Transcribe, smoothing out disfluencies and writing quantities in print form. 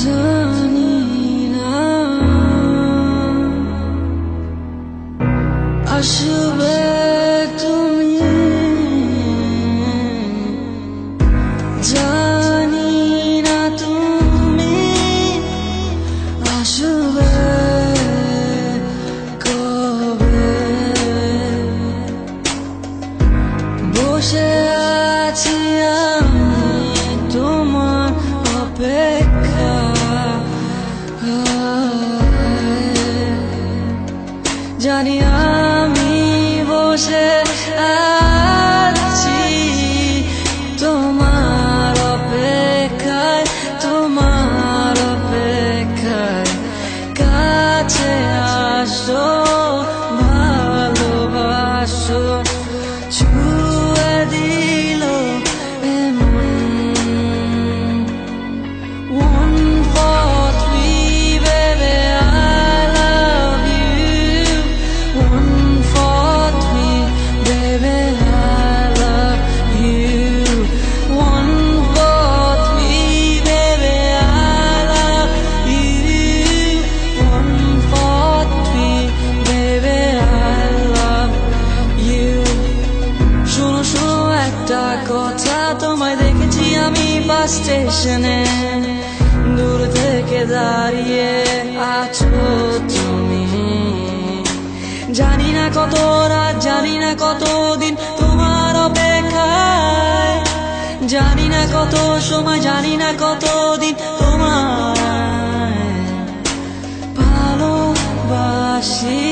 জানি না আসবে তুমি, জানি না তুমি আসবে কবে। বসে আছি আমি তোমার জানি আমি বসে আছি তোমার অপেক্ষায়, তোমার অপেক্ষায়। কাছে আসো, ভালোবাসো, ছুঁয়ে দিল এমন। 1, 4, 3 baby I love you, 1, 4, 3 baby I love you, 1, 4, 3 baby I love you, 1, 4, 3 baby I love you। শোনো শোনো একটা কথা, তোমায় দেখেছি আমি বাস স্টেশনে, দূর থেকে দাঁড়িয়ে আছো তুমি। জানি না কত রাত, জানি না কত দিন তোমার অপেক্ষায়, জানি না কত সময়, জানি না কত দিন তোমার ভালোবাসি।